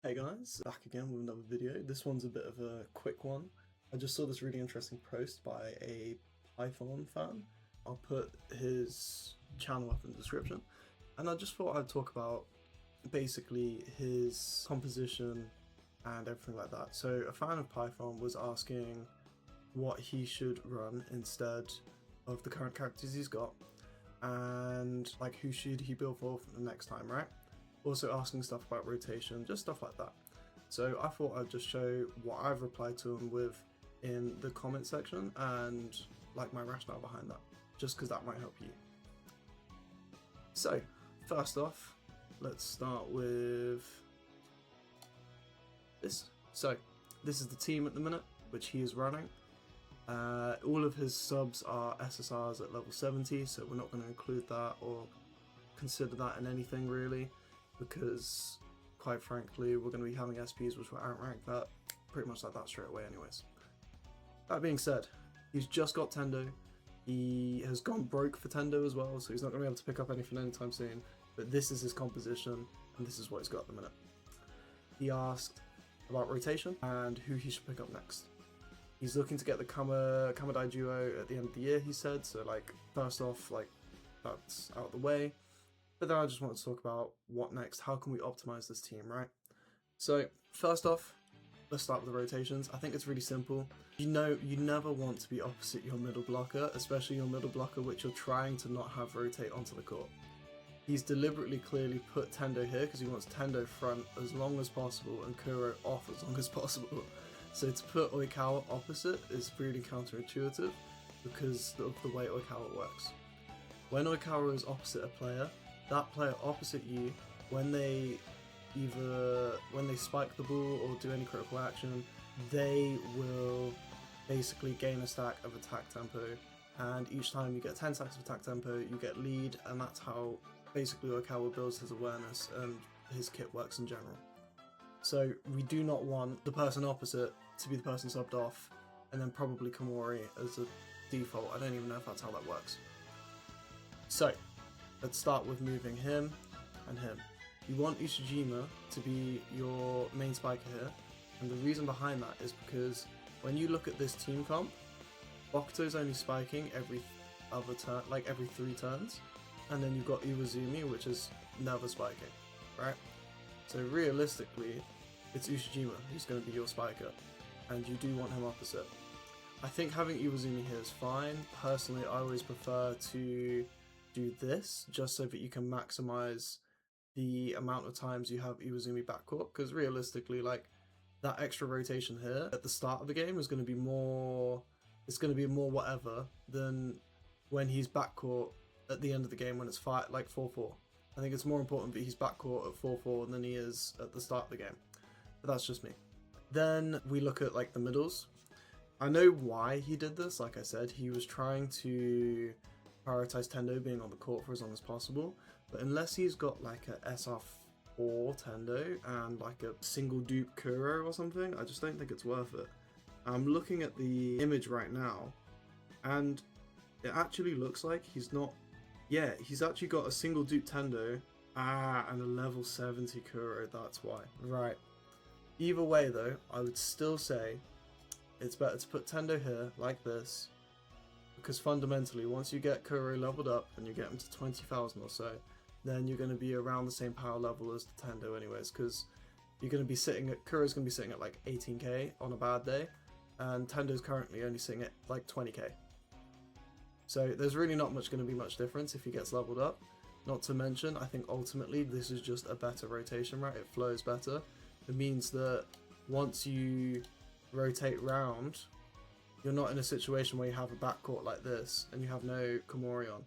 Hey guys, back again with another video. This one's a bit of a quick one. I just saw this really interesting post by a Python fan. I'll put his channel up in the description. And I just thought I'd talk about basically his composition and everything like that. So a fan of Python was asking what he should run instead of the current characters he's got, and like who should he build for the next time, right? Also asking stuff about rotation, just stuff like that. So I thought I'd just show what I've replied to him with in the comment section and like my rationale behind that, just because that might help you. So first off, let's start with this. So this is the team at the minute, which he is running. All of his subs are SSRs at level 70, so we're not going to include that or consider that in anything really, because quite frankly we're going to be having SPs which will outrank that pretty much like that straight away anyways. That being said, he's just got Tendo. He has gone broke for Tendo as well, so he's not going to be able to pick up anything anytime soon, but this is his composition and this is what he's got at the minute. He asked about rotation and who he should pick up next. He's looking to get the Kamadai duo at the end of the year, he said, so like first off, like that's out of the way. But then I just wanted to talk about what next, how can we optimize this team, right? So first off, let's start with the rotations. I think it's really simple. You know, you never want to be opposite your middle blocker, especially your middle blocker which you're trying to not have rotate onto the court. He's deliberately clearly put Tendo here because he wants Tendo front as long as possible and Kuro off as long as possible. So to put Oikawa opposite is really counterintuitive because of the way Oikawa works. When Oikawa is opposite a player, that player opposite you, when they spike the ball or do any critical action, they will basically gain a stack of attack tempo, and each time you get 10 stacks of attack tempo, you get lead, and that's how basically Oikawa builds his awareness and his kit works in general. So we do not want the person opposite to be the person subbed off, and then probably Komori as a default. I don't even know if that's how that works. So let's start with moving him and him. You want Ushijima to be your main spiker here, and the reason behind that is because when you look at this team comp, Bokuto's only spiking every other turn, like every 3 turns, and then you've got Iwazumi, which is never spiking, right? So realistically, it's Ushijima who's going to be your spiker, and you do want him opposite. I think having Iwazumi here is fine. Personally, I always prefer to do this just so that you can maximize the amount of times you have Iwazumi backcourt, because realistically, like, that extra rotation here at the start of the game is going to be more, it's going to be more whatever than when he's backcourt at the end of the game when it's 4-4. I think it's more important that he's backcourt at 4-4 than he is at the start of the game, but that's just me. Then we look at like the middles. I know why he did this. Like I said, he was trying to prioritize Tendo being on the court for as long as possible, but unless he's got like a SR4 Tendo and like a single dupe Kuro or something, I just don't think it's worth it. I'm looking at the image right now and it actually looks like he's not, yeah, he's actually got a single dupe Tendo and a level 70 Kuro, that's why. Right. Either way though, I would still say it's better to put Tendo here like this, because fundamentally once you get Kuro leveled up and you get him to 20,000 or so, then you're going to be around the same power level as the Tendo anyways, because you're going to be sitting at, Kuro's going to be sitting at like 18k on a bad day, and Tendo's currently only sitting at like 20k. So there's really not much going to be much difference if he gets leveled up. Not to mention, I think ultimately this is just a better rotation, right? It flows better. It means that once you rotate round, you're not in a situation where you have a backcourt like this and you have no Komori on.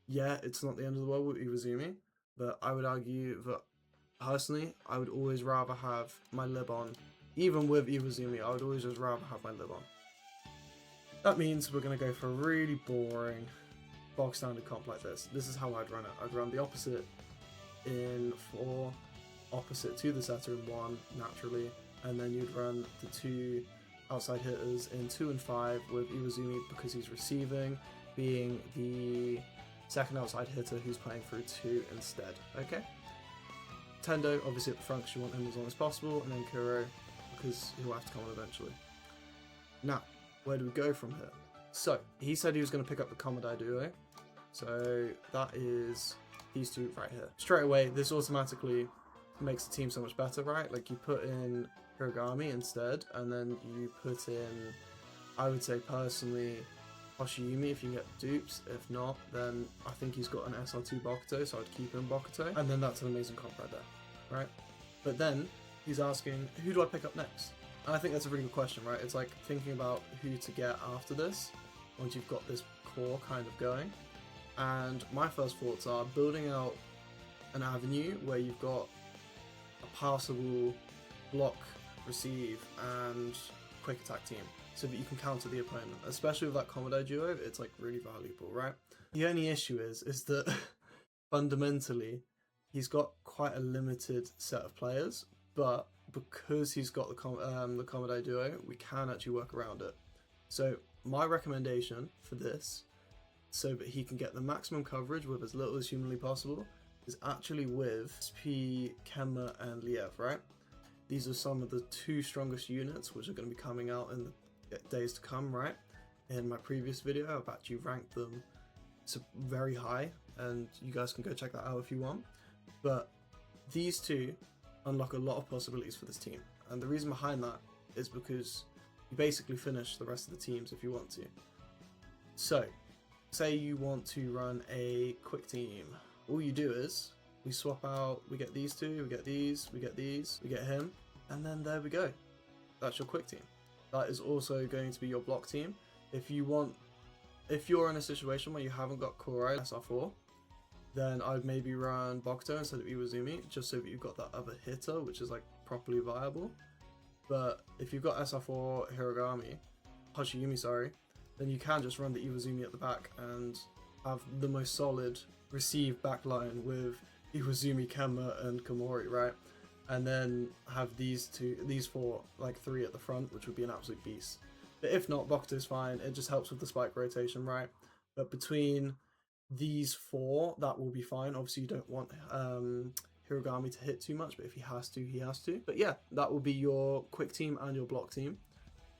Yeah, it's not the end of the world with Iwazumi, but I would argue that personally, I would always rather have my lib on. Even with Iwazumi, I would always just rather have my lib on. That means we're going to go for a really boring bog standard comp like this. This is how I'd run it. I'd run the opposite in 4, opposite to the setter in 1, naturally, and then you'd run the 2 outside hitters in 2 and 5 with Iwazumi because he's receiving, being the second outside hitter who's playing through 2 instead, okay? Tendo, obviously at the front because you want him as long as possible, and then Kuro because he'll have to come on eventually. Now, where do we go from here? So, he said he was going to pick up the Commodore Duo. So, that is these two right here. Straight away, this automatically makes the team so much better, right? Like, you put in Hiragami instead, and then you put in, I would say personally, Hoshiyumi if you can get dupes. If not, then I think he's got an SR2 Bokuto, so I'd keep him Bokuto. And then that's an amazing comp right there, right? But then, he's asking, who do I pick up next? And I think that's a really good question, right? It's like thinking about who to get after this, once you've got this core kind of going. And my first thoughts are building out an avenue where you've got a passable block, receive, and quick attack team, so that you can counter the opponent. Especially with that Commodore duo, it's like really valuable, right? The only issue is that fundamentally, he's got quite a limited set of players, but because he's got the Commodore duo, we can actually work around it. So my recommendation for this, so that he can get the maximum coverage with as little as humanly possible, is actually with SP, Kenma, and Liev, right? These are some of the two strongest units which are going to be coming out in the days to come, right? In my previous video, I've actually ranked them very high, and you guys can go check that out if you want. But these two unlock a lot of possibilities for this team, and the reason behind that is because you basically finish the rest of the teams if you want to. So, say you want to run a quick team. All you do is, we swap out, we get these two, we get these, we get these, we get him, and then there we go. That's your quick team. That is also going to be your block team. If you're in a situation where you haven't got Korai SR4, then I'd maybe run Bokuto instead of Iwazumi, just so that you've got that other hitter, which is like properly viable. But if you've got SR4 Hoshiyumi, sorry, then you can just run the Iwazumi at the back and have the most solid receive backline with Iwazumi, Kenma, and Komori, right? And then have these four, like three at the front, which would be an absolute beast. But if not, Bokuto's fine. It just helps with the spike rotation, right? But between these four, that will be fine. Obviously, you don't want Hiragami to hit too much, but if he has to, he has to. But yeah, that will be your quick team and your block team.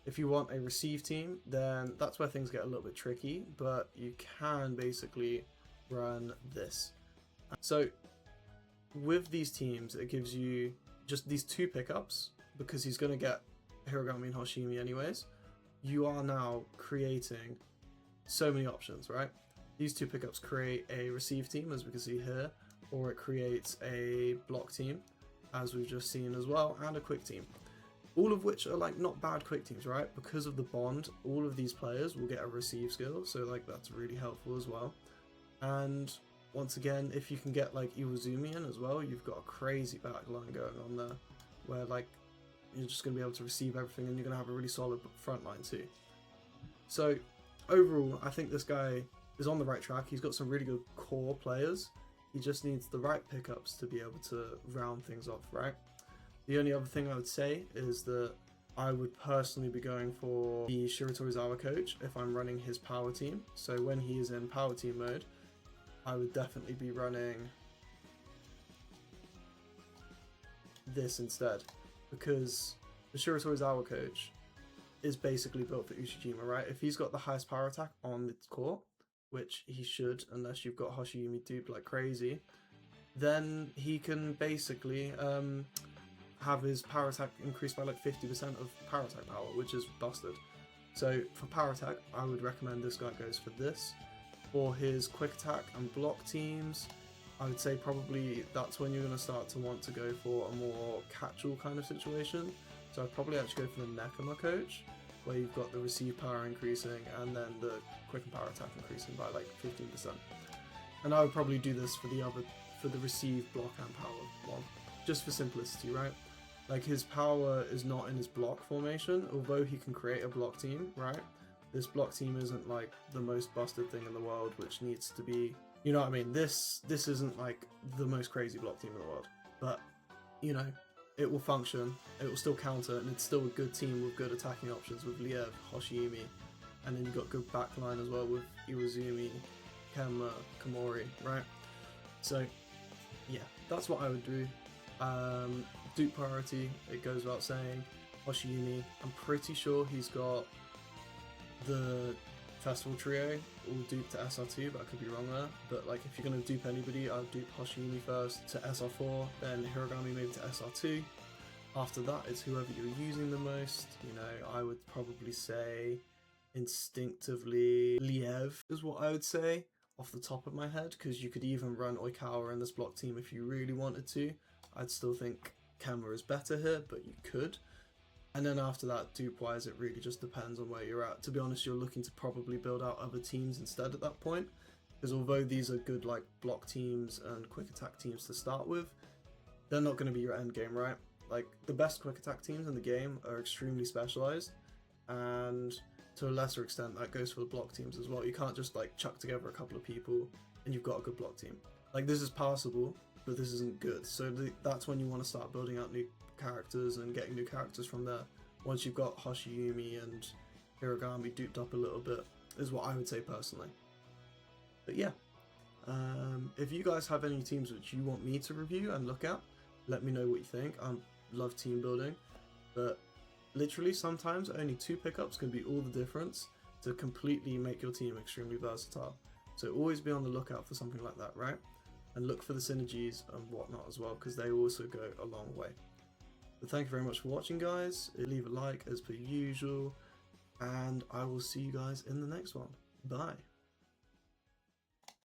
If you want a receive team, then that's where things get a little bit tricky, but you can basically run this. So with these teams, it gives you just these two pickups, because he's going to get Hiragami and Hoshimi anyways. You are now creating so many options, right? These two pickups create a receive team, as we can see here, or it creates a block team, as we've just seen as well, and a quick team. All of which are like not bad quick teams, right? Because of the bond, all of these players will get a receive skill, so like that's really helpful as well. And once again, if you can get like Iwazumi in as well, you've got a crazy backline going on there, where like you're just going to be able to receive everything, and you're going to have a really solid front line too. So overall, I think this guy is on the right track. He's got some really good core players. He just needs the right pickups to be able to round things off, right? The only other thing I would say is that I would personally be going for the Shiratorizawa coach if I'm running his power team. So when he is in power team mode, I would definitely be running this instead, because the Shiratorizawa coach is basically built for Ushijima, right? If he's got the highest power attack on the core, which he should, unless you've got Hoshiyumi duped like crazy, then he can basically have his power attack increased by like 50% of power attack power, which is busted. So for power attack, I would recommend this guy goes for this. For his quick attack and block teams, I would say probably that's when you're going to start to want to go for a more catch-all kind of situation. So I'd probably actually go for the Nekama coach, where you've got the receive power increasing and then the quick and power attack increasing by like 15%. And I would probably do this for the receive, block and power one, just for simplicity, right? Like his power is not in his block formation, although he can create a block team, right? This block team isn't like the most busted thing in the world, which needs to be, you know what I mean? This isn't like the most crazy block team in the world, but you know, it will function, it will still counter, and it's still a good team with good attacking options with Liev, Hoshiyumi, and then you've got good backline as well with Iwazumi, Kenma, Komori, right? So yeah, that's what I would do. Dupe Priority, it goes without saying. Hoshiyumi, I'm pretty sure he's got the Festival Trio all duped to SR2, but I could be wrong there. But like, if you're going to dupe anybody, I'd dupe Hoshiyumi first to SR4, then Hiragami maybe to SR2. After that, it's whoever you're using the most. You know, I would probably say instinctively Liev is what I would say off the top of my head, because you could even run Oikawa in this block team if you really wanted to. I'd still think Kemba is better here, but you could. And then after that, dupe-wise, it really just depends on where you're at. To be honest, you're looking to probably build out other teams instead at that point, because although these are good like block teams and quick attack teams to start with, they're not going to be your end game, right? Like, the best quick attack teams in the game are extremely specialized, and to a lesser extent that goes for the block teams as well. You can't just like chuck together a couple of people and you've got a good block team. Like, this is passable, but this isn't good. So that's when you want to start building out new characters and getting new characters from there. Once you've got Hoshiyumi and Hiragami duped up a little bit, is what I would say personally. But yeah, if you guys have any teams which you want me to review and look at, let me know what you think. I love team building, but literally sometimes only 2 pickups can be all the difference to completely make your team extremely versatile. So always be on the lookout for something like that, right? And look for the synergies and whatnot as well, because they also go a long way. But thank you very much for watching, guys. Leave a like as per usual, and I will see you guys in the next one. Bye.